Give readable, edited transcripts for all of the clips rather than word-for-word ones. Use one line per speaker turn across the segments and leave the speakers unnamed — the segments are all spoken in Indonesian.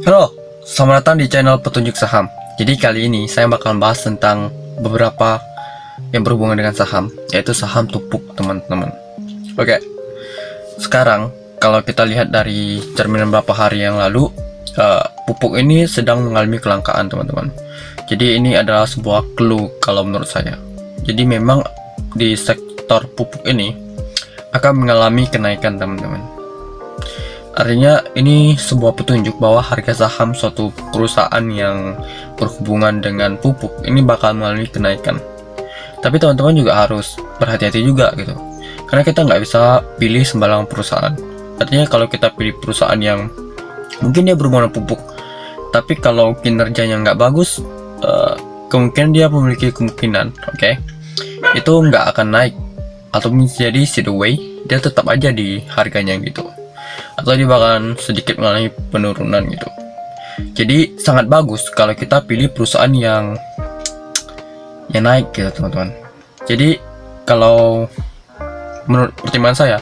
Halo, selamat datang di channel Petunjuk Saham. Jadi kali ini saya bakalan bahas tentang beberapa yang berhubungan dengan saham, yaitu saham pupuk, teman-teman. Oke, sekarang kalau kita lihat dari cerminan beberapa hari yang lalu, pupuk ini sedang mengalami kelangkaan, teman-teman. Jadi ini adalah sebuah clue kalau menurut saya. Jadi memang di sektor pupuk ini akan mengalami kenaikan, teman-teman. Artinya ini sebuah petunjuk bahwa harga saham suatu perusahaan yang berhubungan dengan pupuk ini bakal mengalami kenaikan. Tapi teman-teman juga harus berhati-hati juga gitu. Karena kita nggak bisa pilih sembarang perusahaan. Artinya kalau kita pilih perusahaan yang mungkin dia berhubungan dengan pupuk, tapi kalau kinerjanya nggak bagus, kemungkinan dia memiliki kemungkinan, itu nggak akan naik atau menjadi sideways, dia tetap aja di harganya gitu. Atau dia bakalan sedikit mengalami penurunan gitu. Jadi sangat bagus kalau kita pilih perusahaan yang naik gitu, teman-teman. Jadi kalau menurut pertimbangan saya,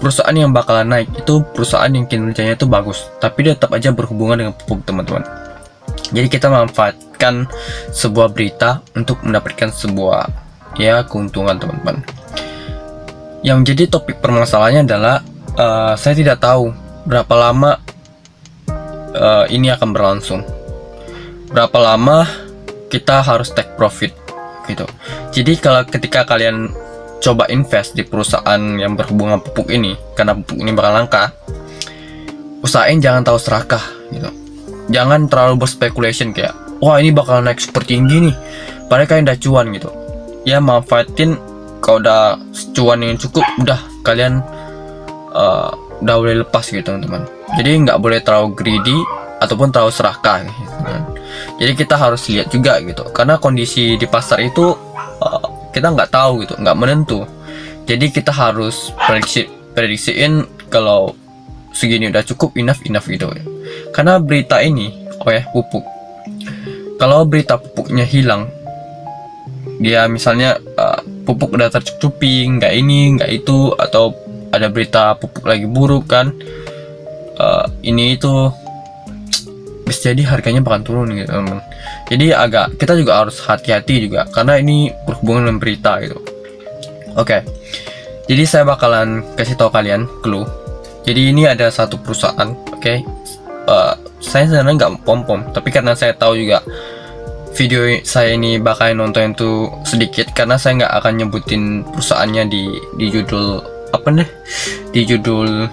perusahaan yang bakalan naik itu perusahaan yang kinerjanya itu bagus, tapi dia tetap aja berhubungan dengan pupuk, teman-teman. Jadi kita memanfaatkan sebuah berita untuk mendapatkan sebuah keuntungan, teman-teman. Yang menjadi topik permasalahannya adalah saya tidak tahu berapa lama ini akan berlangsung, berapa lama kita harus take profit gitu. Jadi kalau ketika kalian coba invest di perusahaan yang berhubungan pupuk ini, karena pupuk ini bakal langka, usahain jangan tahu serakah gitu. Jangan terlalu berspekulasi kayak, wah ini bakal naik super tinggi nih, padahal kalian udah cuan gitu. Ya manfaatin, kalau udah cuan yang cukup, udah kalian udah boleh lepas gitu, teman-teman. Jadi nggak boleh terlalu greedy ataupun terlalu serakah gitu, kan. Jadi kita harus lihat juga gitu, karena kondisi di pasar itu kita nggak tahu gitu, nggak menentu. Jadi kita harus prediksiin kalau segini udah cukup, enough gitu ya. Karena berita ini pupuk, kalau berita pupuknya hilang, dia misalnya pupuk udah tercukupi, nggak ini nggak itu, atau ada berita pupuk lagi buruk kan, ini itu bisa jadi harganya bakal turun gitu, teman. Jadi kita juga harus hati-hati juga, karena ini berhubungan dengan berita gitu. Jadi saya bakalan kasih tahu kalian clue. Jadi ini ada satu perusahaan, saya sebenarnya nggak pom-pom, tapi karena saya tahu juga video saya ini bakal nonton itu sedikit, karena saya nggak akan nyebutin perusahaannya di judul di judul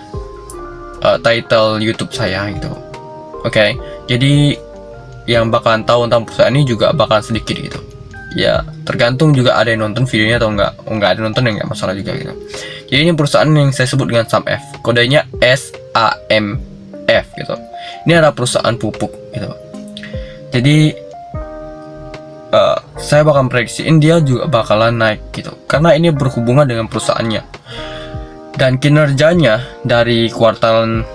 title YouTube saya gitu. Jadi yang bakalan tahu tentang perusahaan ini juga bakalan sedikit gitu. Ya tergantung juga ada yang nonton videonya atau nggak ada nonton, ya nggak masalah juga gitu. Jadi ini perusahaan yang saya sebut dengan SAMF, kodenya SAMF gitu. Ini adalah perusahaan pupuk gitu. Jadi saya bakal prediksiin dia juga bakalan naik gitu, karena ini berhubungan dengan perusahaannya. Dan kinerjanya dari kuartal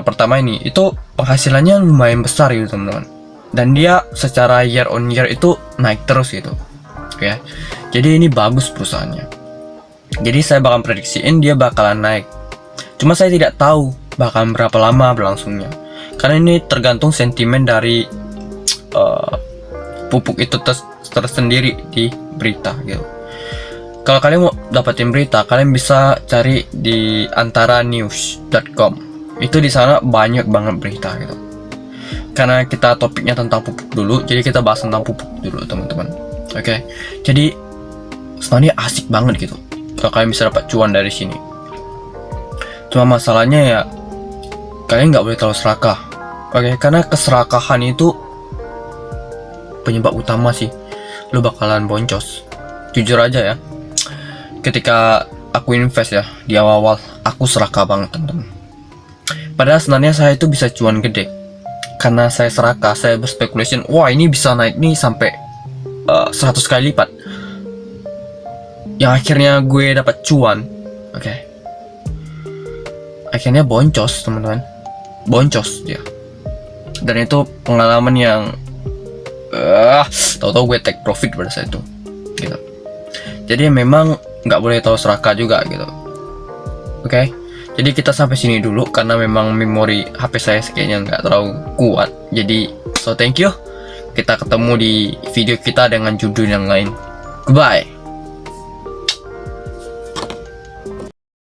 pertama ini itu penghasilannya lumayan besar gitu, teman-teman. Dan dia secara year on year itu naik terus gitu. Jadi ini bagus perusahaannya. Jadi saya bakal prediksiin dia bakalan naik. Cuma saya tidak tahu bakalan berapa lama berlangsungnya, karena ini tergantung sentimen dari pupuk itu tersendiri di berita gitu. Kalau kalian mau dapetin berita, kalian bisa cari di antaranews.com. Itu di sana banyak banget berita gitu. Karena kita topiknya tentang pupuk dulu, jadi kita bahas tentang pupuk dulu, teman-teman. Jadi sebenarnya asik banget gitu kalau kalian bisa dapat cuan dari sini. Cuma masalahnya ya, kalian nggak boleh terlalu serakah. Karena keserakahan itu penyebab utama sih lo bakalan boncos. Jujur aja ya, ketika aku invest ya di awal-awal, aku serakah banget, teman-teman. Padahal sebenarnya saya itu bisa cuan gede, karena saya serakah, saya berspekulasi, wah ini bisa naik nih sampai 100 kali lipat. Yang akhirnya gue dapat cuan, akhirnya boncos, teman-teman. Boncos dia. Dan itu pengalaman yang tahu-tahu gue take profit pada saat itu gitu. Jadi memang nggak boleh tahu serakah juga gitu. Jadi kita sampai sini dulu karena memang memori HP saya kayaknya nggak terlalu kuat. Jadi so thank you. Kita ketemu di video kita dengan judul yang lain. Goodbye.